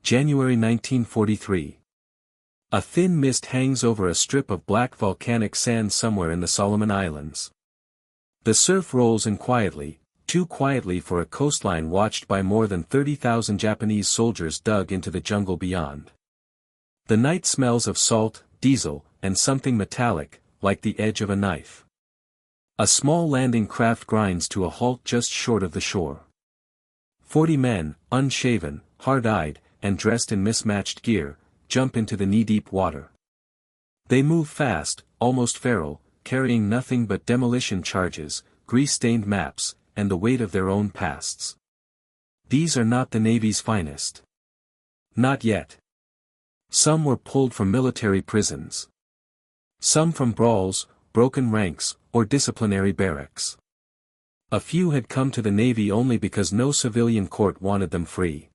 January 1943. A thin mist hangs over a strip of black volcanic sand somewhere in the Solomon Islands. The surf rolls in quietly, too quietly for a coastline watched by more than 30,000 Japanese soldiers dug into the jungle beyond. The night smells of salt, diesel, and something metallic, like the edge of a knife. A small landing craft grinds to a halt just short of the shore. 40 men, unshaven, hard-eyed, and dressed in mismatched gear, jump into the knee-deep water. They move fast, almost feral, carrying nothing but demolition charges, grease-stained maps, and the weight of their own pasts. These are not the Navy's finest. Not yet. Some were pulled from military prisons. Some from brawls, broken ranks, or disciplinary barracks. A few had come to the Navy only because no civilian court wanted them free.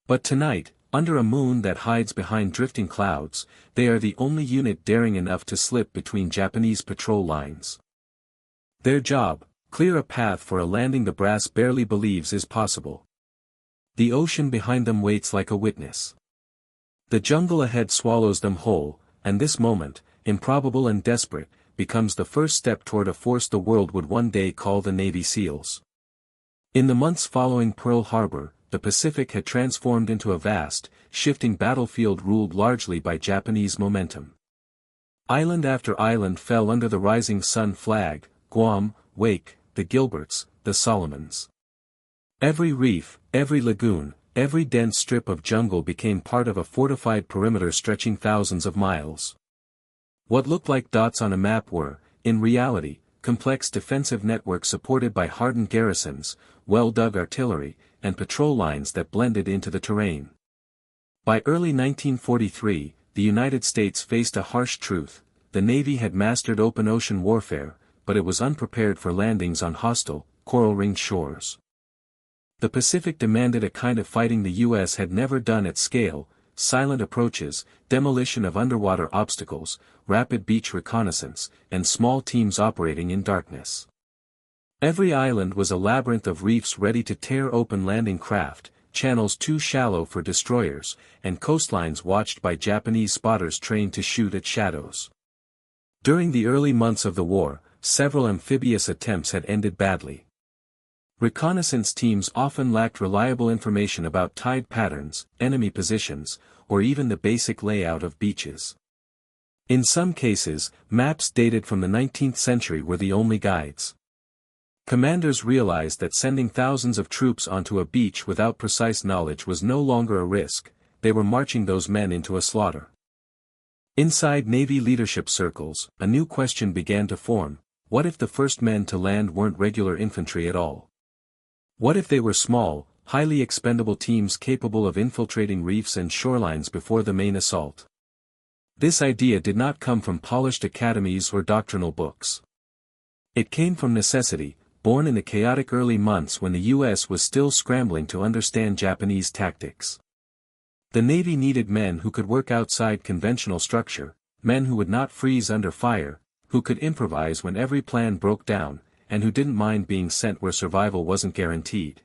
But tonight, under a moon that hides behind drifting clouds, they are the only unit daring enough to slip between Japanese patrol lines. Their job, clear a path for a landing the brass barely believes is possible. The ocean behind them waits like a witness. The jungle ahead swallows them whole, and this moment, improbable and desperate, becomes the first step toward a force the world would one day call the Navy SEALs. In the months following Pearl Harbor, the Pacific had transformed into a vast, shifting battlefield ruled largely by Japanese momentum. Island after island fell under the rising sun flag: Guam, Wake, the Gilberts, the Solomons. Every reef, every lagoon, every dense strip of jungle became part of a fortified perimeter stretching thousands of miles. What looked like dots on a map were, in reality, complex defensive networks supported by hardened garrisons, well-dug artillery, and patrol lines that blended into the terrain. By early 1943, the United States faced a harsh truth: the Navy had mastered open ocean warfare, but it was unprepared for landings on hostile, coral-ringed shores. The Pacific demanded a kind of fighting the U.S. had never done at scale: silent approaches, demolition of underwater obstacles, rapid beach reconnaissance, and small teams operating in darkness. Every island was a labyrinth of reefs ready to tear open landing craft, channels too shallow for destroyers, and coastlines watched by Japanese spotters trained to shoot at shadows. During the early months of the war, several amphibious attempts had ended badly. Reconnaissance teams often lacked reliable information about tide patterns, enemy positions, or even the basic layout of beaches. In some cases, maps dated from the 19th century were the only guides. Commanders realized that sending thousands of troops onto a beach without precise knowledge was no longer a risk; they were marching those men into a slaughter. Inside Navy leadership circles, a new question began to form: what if the first men to land weren't regular infantry at all? What if they were small, highly expendable teams capable of infiltrating reefs and shorelines before the main assault? This idea did not come from polished academies or doctrinal books. It came from necessity, born in the chaotic early months when the U.S. was still scrambling to understand Japanese tactics. The Navy needed men who could work outside conventional structure, men who would not freeze under fire, who could improvise when every plan broke down, and who didn't mind being sent where survival wasn't guaranteed.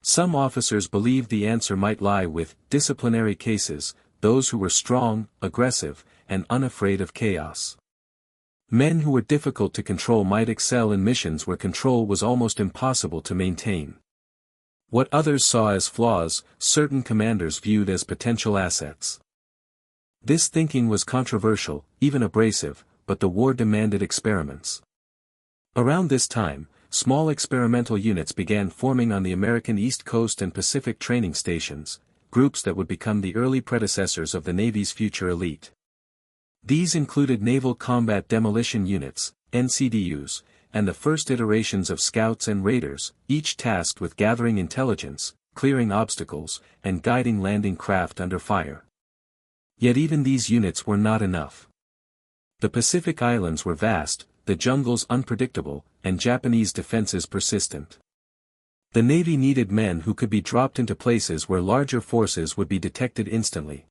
Some officers believed the answer might lie with disciplinary cases, those who were strong, aggressive, and unafraid of chaos. Men who were difficult to control might excel in missions where control was almost impossible to maintain. What others saw as flaws, certain commanders viewed as potential assets. This thinking was controversial, even abrasive, but the war demanded experiments. Around this time, small experimental units began forming on the American East Coast and Pacific training stations, groups that would become the early predecessors of the Navy's future elite. These included Naval Combat Demolition Units, NCDUs, and the first iterations of Scouts and Raiders, each tasked with gathering intelligence, clearing obstacles, and guiding landing craft under fire. Yet even these units were not enough. The Pacific Islands were vast, the jungles unpredictable, and Japanese defenses persistent. The Navy needed men who could be dropped into places where larger forces would be detected instantly.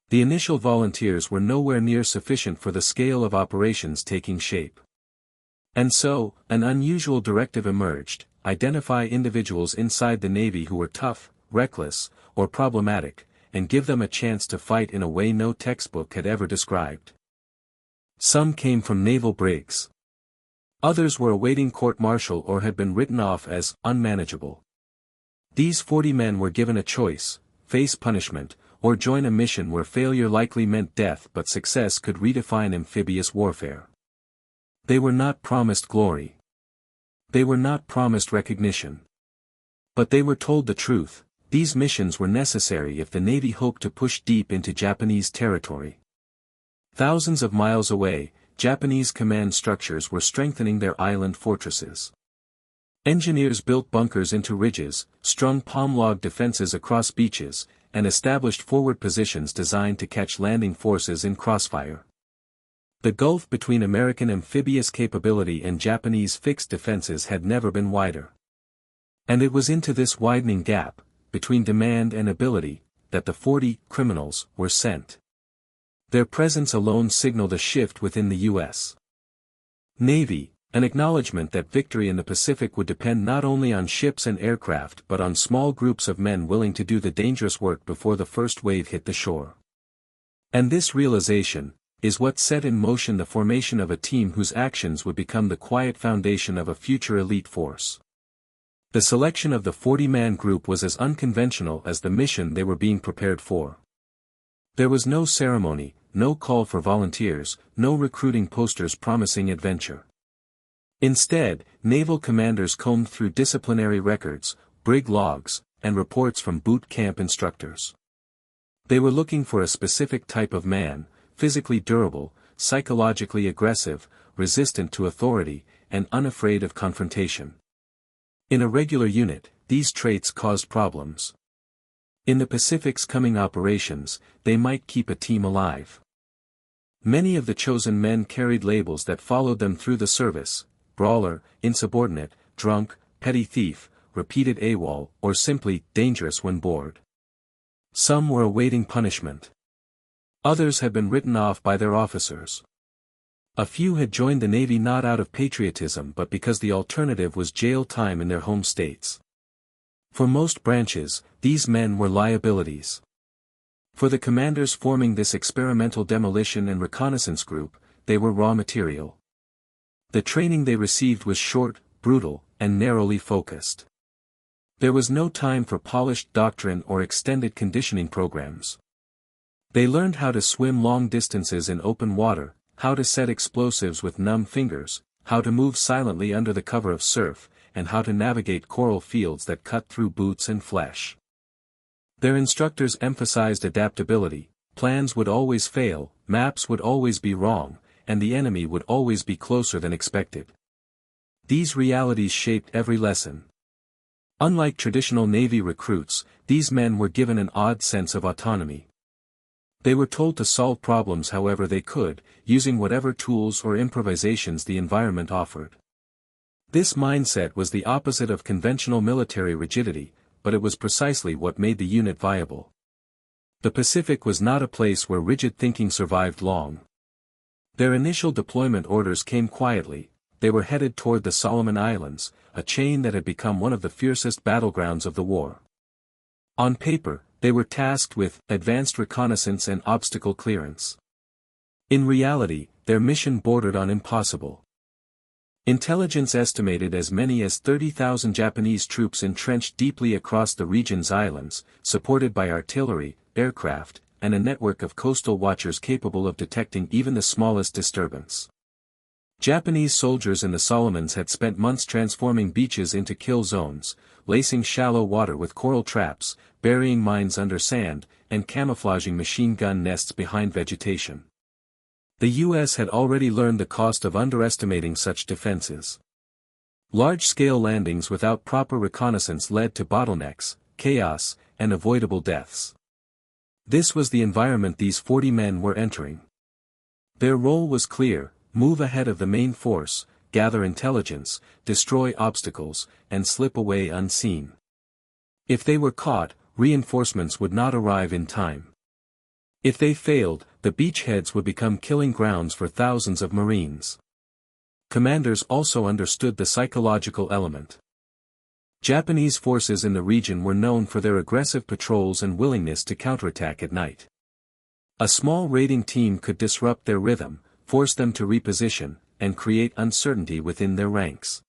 The initial volunteers were nowhere near sufficient for the scale of operations taking shape. And so, an unusual directive emerged: identify individuals inside the Navy who were tough, reckless, or problematic, and give them a chance to fight in a way no textbook had ever described. Some came from naval brigs. Others were awaiting court-martial or had been written off as unmanageable. These 40 men were given a choice: face punishment, or join a mission where failure likely meant death but success could redefine amphibious warfare. They were not promised glory. They were not promised recognition. But they were told the truth: these missions were necessary if the Navy hoped to push deep into Japanese territory. Thousands of miles away, Japanese command structures were strengthening their island fortresses. Engineers built bunkers into ridges, strung palm log defenses across beaches, and established forward positions designed to catch landing forces in crossfire. The gulf between American amphibious capability and Japanese fixed defenses had never been wider. And it was into this widening gap, between demand and ability, that the 40 criminals were sent. Their presence alone signaled a shift within the U.S. Navy, an acknowledgement that victory in the Pacific would depend not only on ships and aircraft but on small groups of men willing to do the dangerous work before the first wave hit the shore. And this realization is what set in motion the formation of a team whose actions would become the quiet foundation of a future elite force. The selection of the 40-man group was as unconventional as the mission they were being prepared for. There was no ceremony, no call for volunteers, no recruiting posters promising adventure. Instead, naval commanders combed through disciplinary records, brig logs, and reports from boot camp instructors. They were looking for a specific type of man: physically durable, psychologically aggressive, resistant to authority, and unafraid of confrontation. In a regular unit, these traits caused problems. In the Pacific's coming operations, they might keep a team alive. Many of the chosen men carried labels that followed them through the service: brawler, insubordinate, drunk, petty thief, repeated AWOL, or simply dangerous when bored. Some were awaiting punishment. Others had been written off by their officers. A few had joined the Navy not out of patriotism but because the alternative was jail time in their home states. For most branches, these men were liabilities. For the commanders forming this experimental demolition and reconnaissance group, they were raw material. The training they received was short, brutal, and narrowly focused. There was no time for polished doctrine or extended conditioning programs. They learned how to swim long distances in open water, how to set explosives with numb fingers, how to move silently under the cover of surf, and how to navigate coral fields that cut through boots and flesh. Their instructors emphasized adaptability: plans would always fail, maps would always be wrong, and the enemy would always be closer than expected. These realities shaped every lesson. Unlike traditional Navy recruits, these men were given an odd sense of autonomy. They were told to solve problems however they could, using whatever tools or improvisations the environment offered. This mindset was the opposite of conventional military rigidity, but it was precisely what made the unit viable. The Pacific was not a place where rigid thinking survived long. Their initial deployment orders came quietly. They were headed toward the Solomon Islands, a chain that had become one of the fiercest battlegrounds of the war. On paper, they were tasked with advanced reconnaissance and obstacle clearance. In reality, their mission bordered on impossible. Intelligence estimated as many as 30,000 Japanese troops entrenched deeply across the region's islands, supported by artillery, aircraft, and a network of coastal watchers capable of detecting even the smallest disturbance. Japanese soldiers in the Solomons had spent months transforming beaches into kill zones, lacing shallow water with coral traps, burying mines under sand, and camouflaging machine gun nests behind vegetation. The U.S. had already learned the cost of underestimating such defenses. Large-scale landings without proper reconnaissance led to bottlenecks, chaos, and avoidable deaths. This was the environment these 40 men were entering. Their role was clear: move ahead of the main force, gather intelligence, destroy obstacles, and slip away unseen. If they were caught, reinforcements would not arrive in time. If they failed, the beachheads would become killing grounds for thousands of Marines. Commanders also understood the psychological element. Japanese forces in the region were known for their aggressive patrols and willingness to counterattack at night. A small raiding team could disrupt their rhythm, force them to reposition, and create uncertainty within their ranks.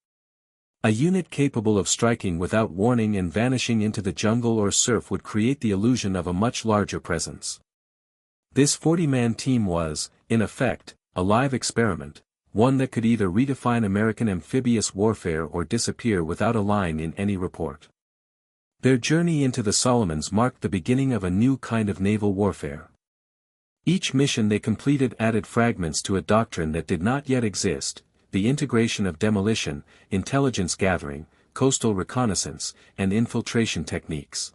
A unit capable of striking without warning and vanishing into the jungle or surf would create the illusion of a much larger presence. This 40-man team was, in effect, a live experiment, one that could either redefine American amphibious warfare or disappear without a line in any report. Their journey into the Solomons marked the beginning of a new kind of naval warfare. Each mission they completed added fragments to a doctrine that did not yet exist: the integration of demolition, intelligence gathering, coastal reconnaissance, and infiltration techniques.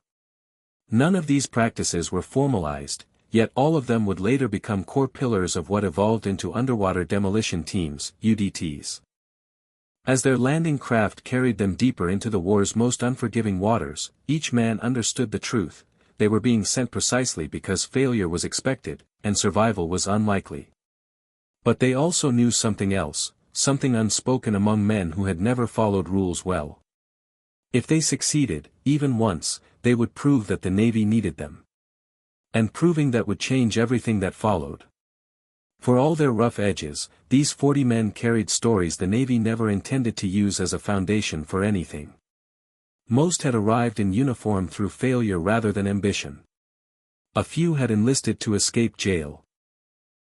None of these practices were formalized, yet all of them would later become core pillars of what evolved into underwater demolition teams, UDTs. As their landing craft carried them deeper into the war's most unforgiving waters, each man understood the truth: they were being sent precisely because failure was expected, and survival was unlikely. But they also knew something else, something unspoken among men who had never followed rules well. If they succeeded, even once, they would prove that the Navy needed them. And proving that would change everything that followed. For all their rough edges, these 40 men carried stories the Navy never intended to use as a foundation for anything. Most had arrived in uniform through failure rather than ambition. A few had enlisted to escape jail.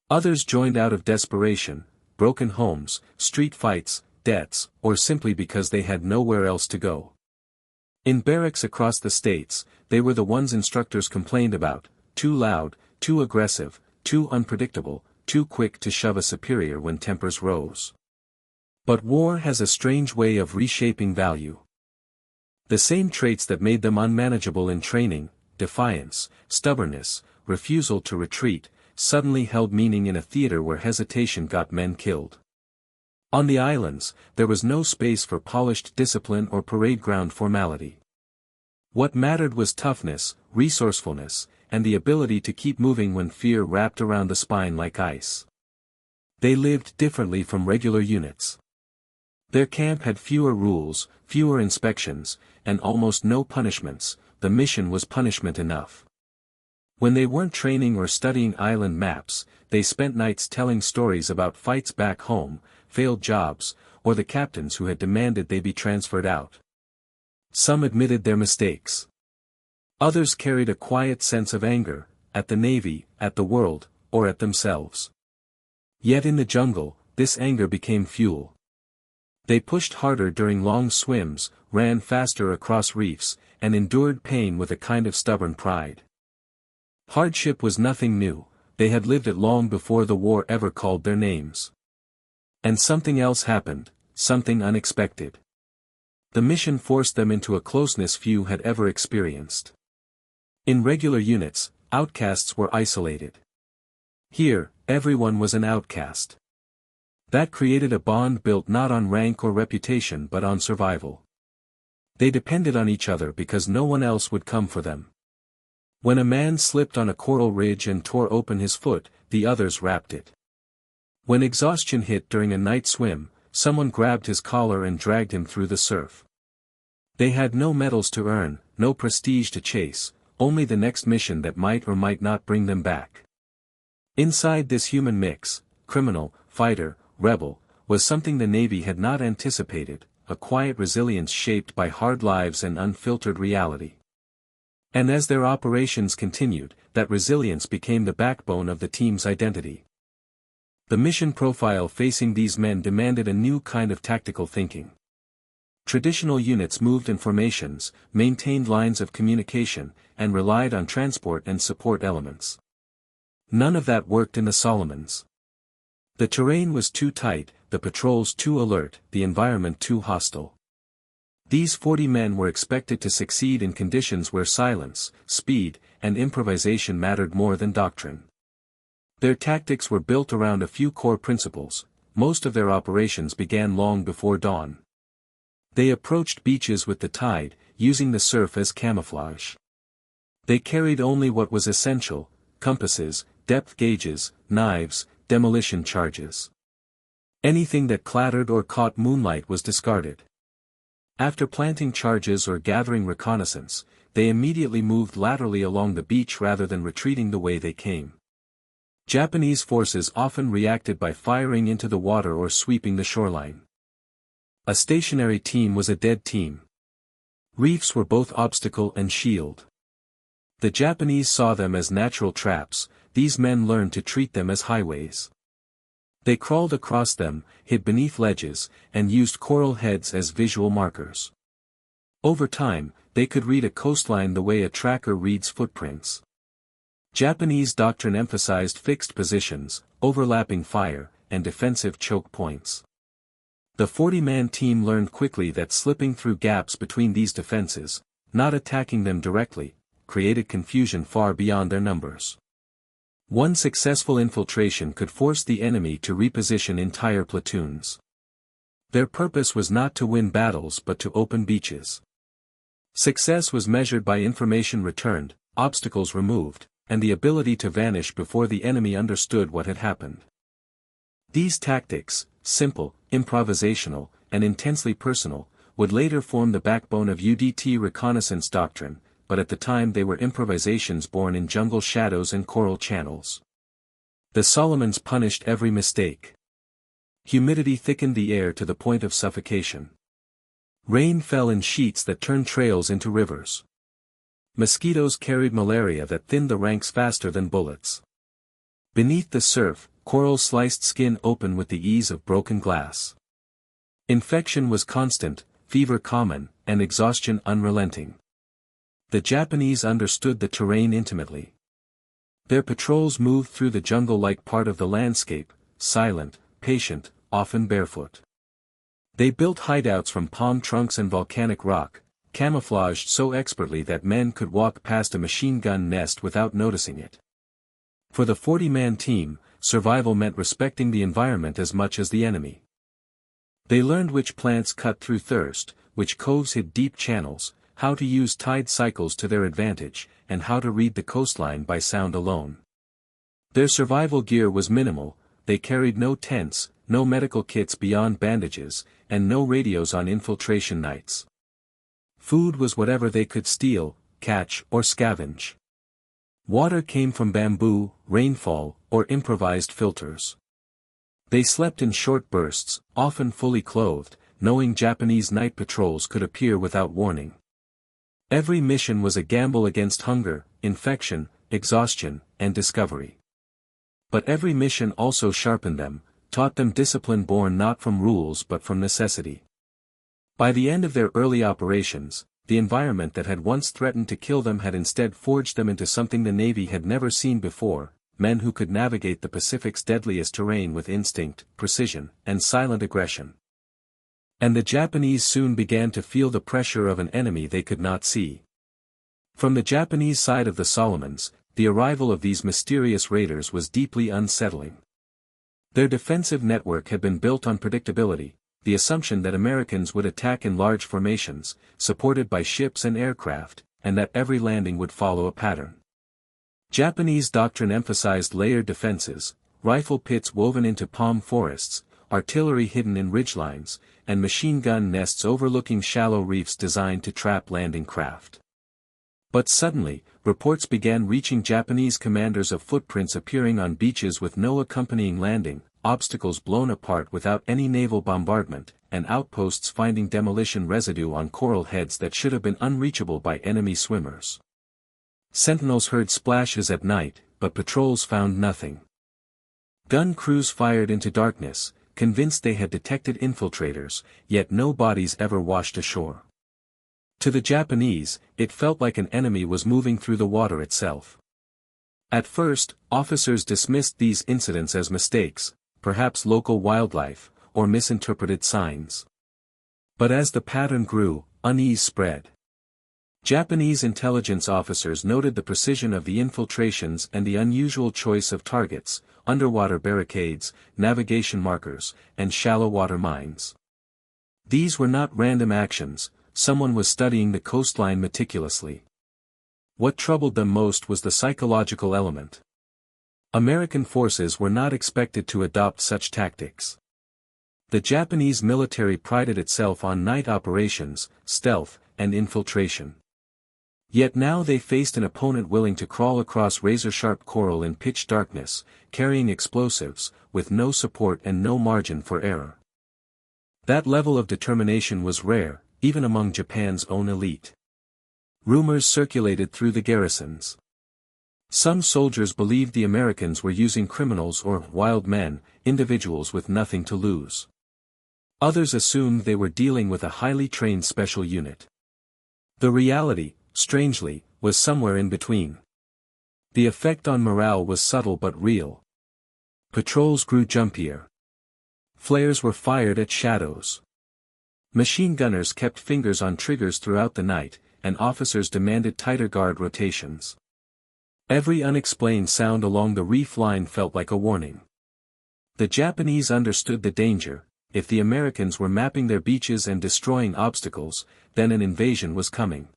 Others joined out of desperation, broken homes, street fights, debts, or simply because they had nowhere else to go. In barracks across the states, they were the ones instructors complained about: too loud, too aggressive, too unpredictable, too quick to shove a superior when tempers rose. But war has a strange way of reshaping value. The same traits that made them unmanageable in training, defiance, stubbornness, refusal to retreat, suddenly held meaning in a theater where hesitation got men killed. On the islands, there was no space for polished discipline or parade ground formality. What mattered was toughness, resourcefulness, and the ability to keep moving when fear wrapped around the spine like ice. They lived differently from regular units. Their camp had fewer rules, fewer inspections, and almost no punishments. The mission was punishment enough. When they weren't training or studying island maps, they spent nights telling stories about fights back home, failed jobs, or the captains who had demanded they be transferred out. Some admitted their mistakes. Others carried a quiet sense of anger, at the Navy, at the world, or at themselves. Yet in the jungle, this anger became fuel. They pushed harder during long swims, ran faster across reefs, and endured pain with a kind of stubborn pride. Hardship was nothing new, they had lived it long before the war ever called their names. And something else happened, something unexpected. The mission forced them into a closeness few had ever experienced. In regular units, outcasts were isolated. Here, everyone was an outcast. That created a bond built not on rank or reputation but on survival. They depended on each other because no one else would come for them. When a man slipped on a coral ridge and tore open his foot, the others wrapped it. When exhaustion hit during a night swim, someone grabbed his collar and dragged him through the surf. They had no medals to earn, no prestige to chase, only the next mission that might or might not bring them back. Inside this human mix, criminal, fighter, rebel, was something the Navy had not anticipated: a quiet resilience shaped by hard lives and unfiltered reality. And as their operations continued, that resilience became the backbone of the team's identity. The mission profile facing these men demanded a new kind of tactical thinking. Traditional units moved in formations, maintained lines of communication, and relied on transport and support elements. None of that worked in the Solomons. The terrain was too tight, the patrols too alert, the environment too hostile. These 40 men were expected to succeed in conditions where silence, speed, and improvisation mattered more than doctrine. Their tactics were built around a few core principles. Most of their operations began long before dawn. They approached beaches with the tide, using the surf as camouflage. They carried only what was essential: compasses, depth gauges, knives, demolition charges. Anything that clattered or caught moonlight was discarded. After planting charges or gathering reconnaissance, they immediately moved laterally along the beach rather than retreating the way they came. Japanese forces often reacted by firing into the water or sweeping the shoreline. A stationary team was a dead team. Reefs were both obstacle and shield. The Japanese saw them as natural traps. These men learned to treat them as highways. They crawled across them, hid beneath ledges, and used coral heads as visual markers. Over time, they could read a coastline the way a tracker reads footprints. Japanese doctrine emphasized fixed positions, overlapping fire, and defensive choke points. The 40-man team learned quickly that slipping through gaps between these defenses, not attacking them directly, created confusion far beyond their numbers. One successful infiltration could force the enemy to reposition entire platoons. Their purpose was not to win battles but to open beaches. Success was measured by information returned, obstacles removed, and the ability to vanish before the enemy understood what had happened. These tactics, simple, improvisational, and intensely personal, would later form the backbone of UDT reconnaissance doctrine, but at the time they were improvisations born in jungle shadows and coral channels. The Solomons punished every mistake. Humidity thickened the air to the point of suffocation. Rain fell in sheets that turned trails into rivers. Mosquitoes carried malaria that thinned the ranks faster than bullets. Beneath the surf, coral sliced skin open with the ease of broken glass. Infection was constant, fever common, and exhaustion unrelenting. The Japanese understood the terrain intimately. Their patrols moved through the jungle like part of the landscape, silent, patient, often barefoot. They built hideouts from palm trunks and volcanic rock, camouflaged so expertly that men could walk past a machine gun nest without noticing it. For the 40-man team, survival meant respecting the environment as much as the enemy. They learned which plants cut through thirst, which coves hid deep channels, how to use tide cycles to their advantage, and how to read the coastline by sound alone. Their survival gear was minimal. They carried no tents, no medical kits beyond bandages, and no radios on infiltration nights. Food was whatever they could steal, catch, or scavenge. Water came from bamboo, rainfall, or improvised filters. They slept in short bursts, often fully clothed, knowing Japanese night patrols could appear without warning. Every mission was a gamble against hunger, infection, exhaustion, and discovery. But every mission also sharpened them, taught them discipline born not from rules but from necessity. By the end of their early operations, the environment that had once threatened to kill them had instead forged them into something the Navy had never seen before, men who could navigate the Pacific's deadliest terrain with instinct, precision, and silent aggression. And the Japanese soon began to feel the pressure of an enemy they could not see. From the Japanese side of the Solomons, the arrival of these mysterious raiders was deeply unsettling. Their defensive network had been built on predictability, the assumption that Americans would attack in large formations, supported by ships and aircraft, and that every landing would follow a pattern. Japanese doctrine emphasized layered defenses, rifle pits woven into palm forests, artillery hidden in ridgelines, and machine gun nests overlooking shallow reefs designed to trap landing craft. But suddenly, reports began reaching Japanese commanders of footprints appearing on beaches with no accompanying landing, obstacles blown apart without any naval bombardment, and outposts finding demolition residue on coral heads that should have been unreachable by enemy swimmers. Sentinels heard splashes at night, but patrols found nothing. Gun crews fired into darkness, convinced they had detected infiltrators, yet no bodies ever washed ashore. To the Japanese, it felt like an enemy was moving through the water itself. At first, officers dismissed these incidents as mistakes, perhaps local wildlife, or misinterpreted signs. But as the pattern grew, unease spread. Japanese intelligence officers noted the precision of the infiltrations and the unusual choice of targets, underwater barricades, navigation markers, and shallow water mines. These were not random actions, someone was studying the coastline meticulously. What troubled them most was the psychological element. American forces were not expected to adopt such tactics. The Japanese military prided itself on night operations, stealth, and infiltration. Yet now they faced an opponent willing to crawl across razor-sharp coral in pitch darkness, carrying explosives, with no support and no margin for error. That level of determination was rare, even among Japan's own elite. Rumors circulated through the garrisons. Some soldiers believed the Americans were using criminals or wild men, individuals with nothing to lose. Others assumed they were dealing with a highly trained special unit. The reality, strangely, was somewhere in between. The effect on morale was subtle but real. Patrols grew jumpier. Flares were fired at shadows. Machine gunners kept fingers on triggers throughout the night, and officers demanded tighter guard rotations. Every unexplained sound along the reef line felt like a warning. The Japanese understood the danger. If the Americans were mapping their beaches and destroying obstacles, then an invasion was coming.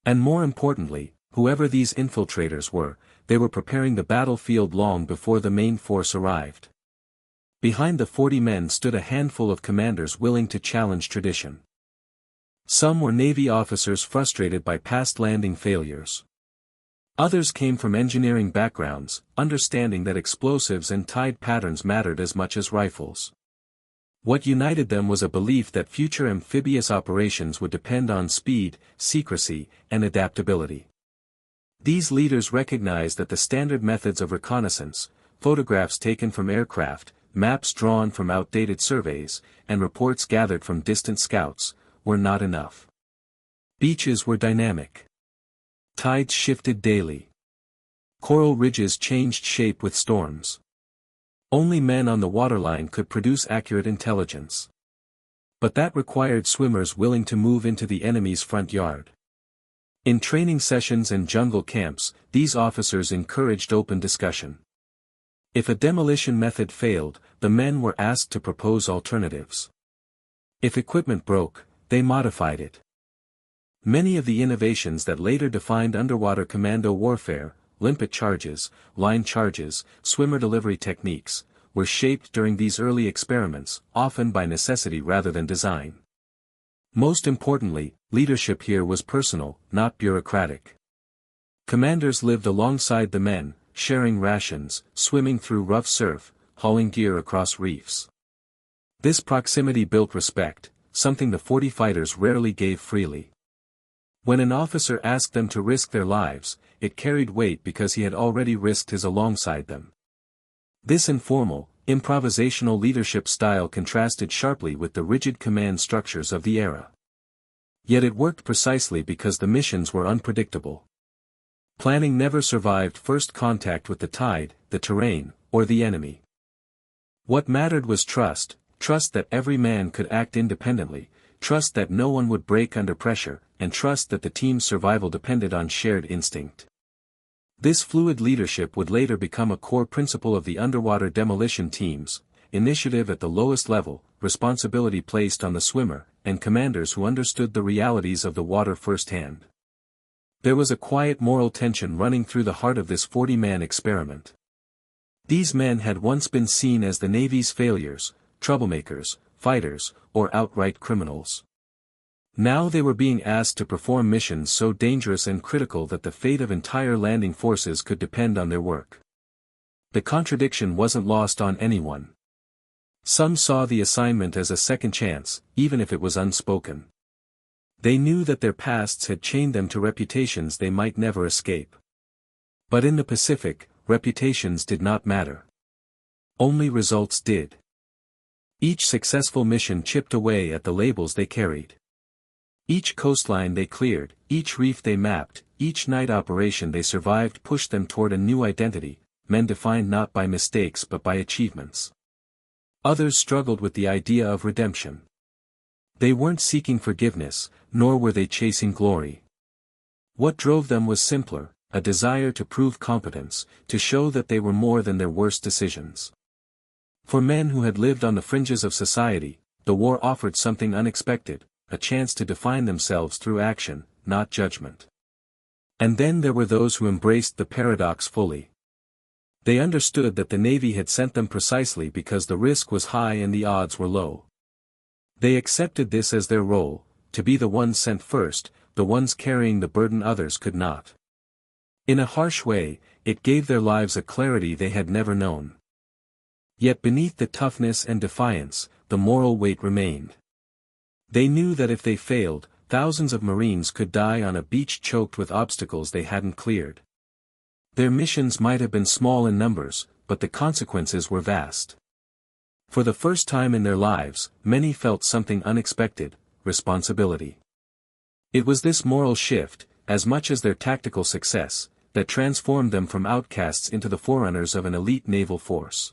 And more importantly, whoever these infiltrators were, they were preparing the battlefield long before the main force arrived. Behind the 40 men stood a handful of commanders willing to challenge tradition. Some were Navy officers frustrated by past landing failures. Others came from engineering backgrounds, understanding that explosives and tide patterns mattered as much as rifles. What united them was a belief that future amphibious operations would depend on speed, secrecy, and adaptability. These leaders recognized that the standard methods of reconnaissance, photographs taken from aircraft, maps drawn from outdated surveys, and reports gathered from distant scouts, were not enough. Beaches were dynamic. Tides shifted daily. Coral ridges changed shape with storms. Only men on the waterline could produce accurate intelligence. But that required swimmers willing to move into the enemy's front yard. In training sessions and jungle camps, these officers encouraged open discussion. If a demolition method failed, the men were asked to propose alternatives. If equipment broke, they modified it. Many of the innovations that later defined underwater commando warfare, limpet charges, line charges, swimmer delivery techniques, were shaped during these early experiments, often by necessity rather than design. Most importantly, leadership here was personal, not bureaucratic. Commanders lived alongside the men, sharing rations, swimming through rough surf, hauling gear across reefs. This proximity built respect, something the 40 fighters rarely gave freely. When an officer asked them to risk their lives, it carried weight because he had already risked his alongside them. This informal, improvisational leadership style contrasted sharply with the rigid command structures of the era. Yet it worked precisely because the missions were unpredictable. Planning never survived first contact with the tide, the terrain, or the enemy. What mattered was trust that every man could act independently, trust that no one would break under pressure, and trust that the team's survival depended on shared instinct. This fluid leadership would later become a core principle of the underwater demolition teams, initiative at the lowest level, responsibility placed on the swimmer, and commanders who understood the realities of the water firsthand. There was a quiet moral tension running through the heart of this 40-man experiment. These men had once been seen as the Navy's failures, troublemakers, fighters, or outright criminals. Now they were being asked to perform missions so dangerous and critical that the fate of entire landing forces could depend on their work. The contradiction wasn't lost on anyone. Some saw the assignment as a second chance, even if it was unspoken. They knew that their pasts had chained them to reputations they might never escape. But in the Pacific, reputations did not matter. Only results did. Each successful mission chipped away at the labels they carried. Each coastline they cleared, each reef they mapped, each night operation they survived pushed them toward a new identity, men defined not by mistakes but by achievements. Others struggled with the idea of redemption. They weren't seeking forgiveness, nor were they chasing glory. What drove them was simpler, a desire to prove competence, to show that they were more than their worst decisions. For men who had lived on the fringes of society, the war offered something unexpected, a chance to define themselves through action, not judgment. And then there were those who embraced the paradox fully. They understood that the Navy had sent them precisely because the risk was high and the odds were low. They accepted this as their role, to be the ones sent first, the ones carrying the burden others could not. In a harsh way, it gave their lives a clarity they had never known. Yet beneath the toughness and defiance, the moral weight remained. They knew that if they failed, thousands of Marines could die on a beach choked with obstacles they hadn't cleared. Their missions might have been small in numbers, but the consequences were vast. For the first time in their lives, many felt something unexpected: responsibility. It was this moral shift, as much as their tactical success, that transformed them from outcasts into the forerunners of an elite naval force.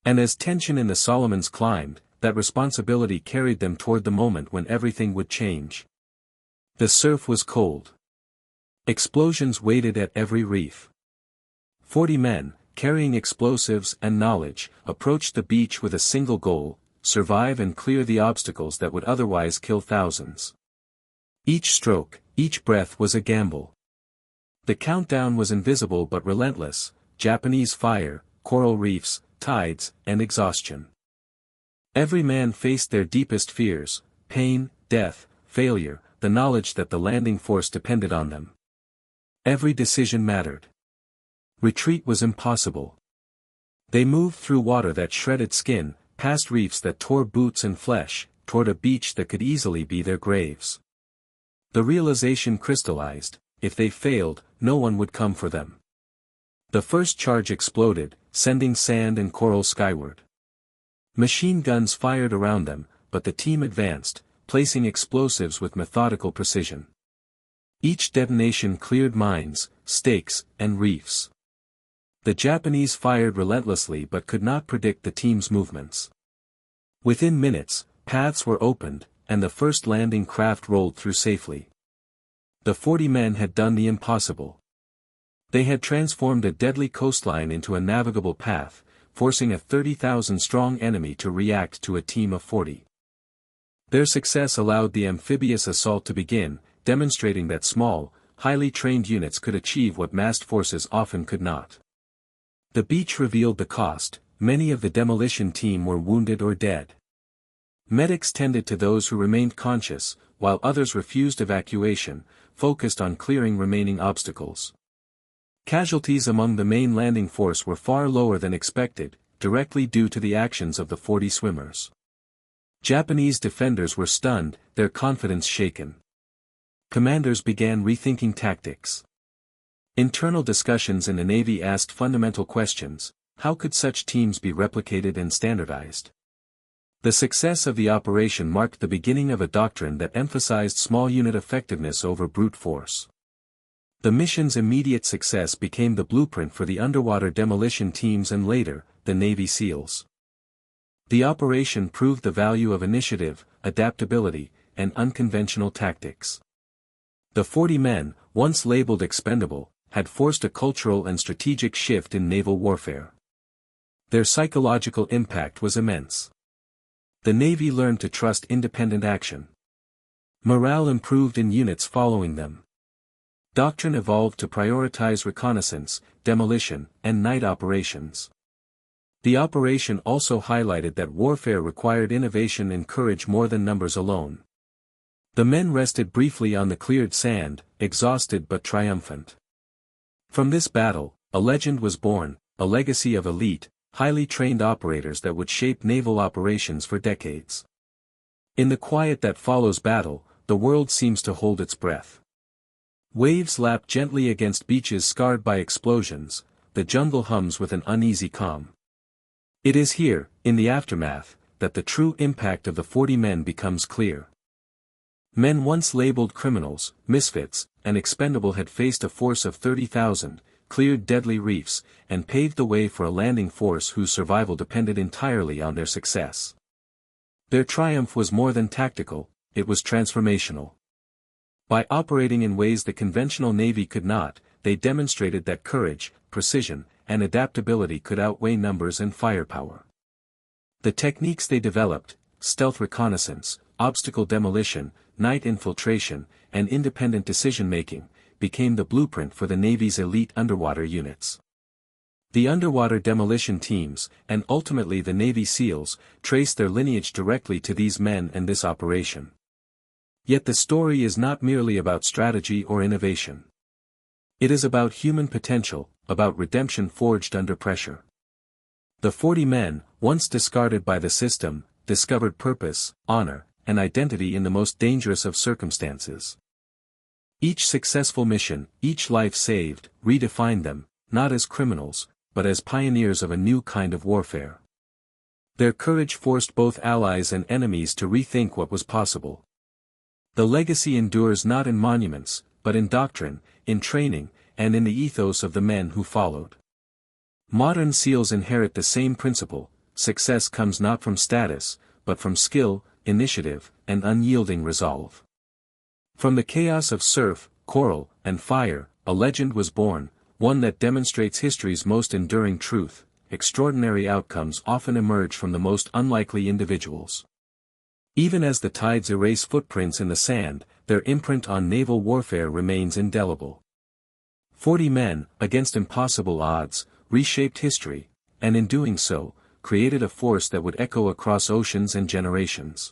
And as tension in the Solomons climbed, that responsibility carried them toward the moment when everything would change. The surf was cold. Explosions waited at every reef. 40 men, carrying explosives and knowledge, approached the beach with a single goal: survive and clear the obstacles that would otherwise kill thousands. Each stroke, each breath was a gamble. The countdown was invisible but relentless: Japanese fire, coral reefs, tides, and exhaustion. Every man faced their deepest fears: pain, death, failure, the knowledge that the landing force depended on them. Every decision mattered. Retreat was impossible. They moved through water that shredded skin, past reefs that tore boots and flesh, toward a beach that could easily be their graves. The realization crystallized: if they failed, no one would come for them. The first charge exploded, sending sand and coral skyward. Machine guns fired around them, but the team advanced, placing explosives with methodical precision. Each detonation cleared mines, stakes, and reefs. The Japanese fired relentlessly but could not predict the team's movements. Within minutes, paths were opened, and the first landing craft rolled through safely. The 40 men had done the impossible. They had transformed a deadly coastline into a navigable path, forcing a 30,000-strong enemy to react to a team of 40. Their success allowed the amphibious assault to begin, demonstrating that small, highly trained units could achieve what massed forces often could not. The beach revealed the cost: many of the demolition team were wounded or dead. Medics tended to those who remained conscious, while others refused evacuation, focused on clearing remaining obstacles. Casualties among the main landing force were far lower than expected, directly due to the actions of the 40 swimmers. Japanese defenders were stunned, their confidence shaken. Commanders began rethinking tactics. Internal discussions in the Navy asked fundamental questions: how could such teams be replicated and standardized? The success of the operation marked the beginning of a doctrine that emphasized small unit effectiveness over brute force. The mission's immediate success became the blueprint for the underwater demolition teams and later, the Navy SEALs. The operation proved the value of initiative, adaptability, and unconventional tactics. The 40 men, once labeled expendable, had forced a cultural and strategic shift in naval warfare. Their psychological impact was immense. The Navy learned to trust independent action. Morale improved in units following them. Doctrine evolved to prioritize reconnaissance, demolition, and night operations. The operation also highlighted that warfare required innovation and courage more than numbers alone. The men rested briefly on the cleared sand, exhausted but triumphant. From this battle, a legend was born, a legacy of elite, highly trained operators that would shape naval operations for decades. In the quiet that follows battle, the world seems to hold its breath. Waves lap gently against beaches scarred by explosions, the jungle hums with an uneasy calm. It is here, in the aftermath, that the true impact of the 40 men becomes clear. Men once labeled criminals, misfits, and expendable had faced a force of 30,000, cleared deadly reefs, and paved the way for a landing force whose survival depended entirely on their success. Their triumph was more than tactical, it was transformational. By operating in ways the conventional Navy could not, they demonstrated that courage, precision, and adaptability could outweigh numbers and firepower. The techniques they developed, stealth reconnaissance, obstacle demolition, night infiltration, and independent decision-making, became the blueprint for the Navy's elite underwater units. The underwater demolition teams, and ultimately the Navy SEALs, trace their lineage directly to these men and this operation. Yet the story is not merely about strategy or innovation. It is about human potential, about redemption forged under pressure. The 40 men, once discarded by the system, discovered purpose, honor, and identity in the most dangerous of circumstances. Each successful mission, each life saved, redefined them, not as criminals, but as pioneers of a new kind of warfare. Their courage forced both allies and enemies to rethink what was possible. The legacy endures not in monuments, but in doctrine, in training, and in the ethos of the men who followed. Modern SEALs inherit the same principle: success comes not from status, but from skill, initiative, and unyielding resolve. From the chaos of surf, coral, and fire, a legend was born, one that demonstrates history's most enduring truth: extraordinary outcomes often emerge from the most unlikely individuals. Even as the tides erase footprints in the sand, their imprint on naval warfare remains indelible. 40 men, against impossible odds, reshaped history, and in doing so, created a force that would echo across oceans and generations.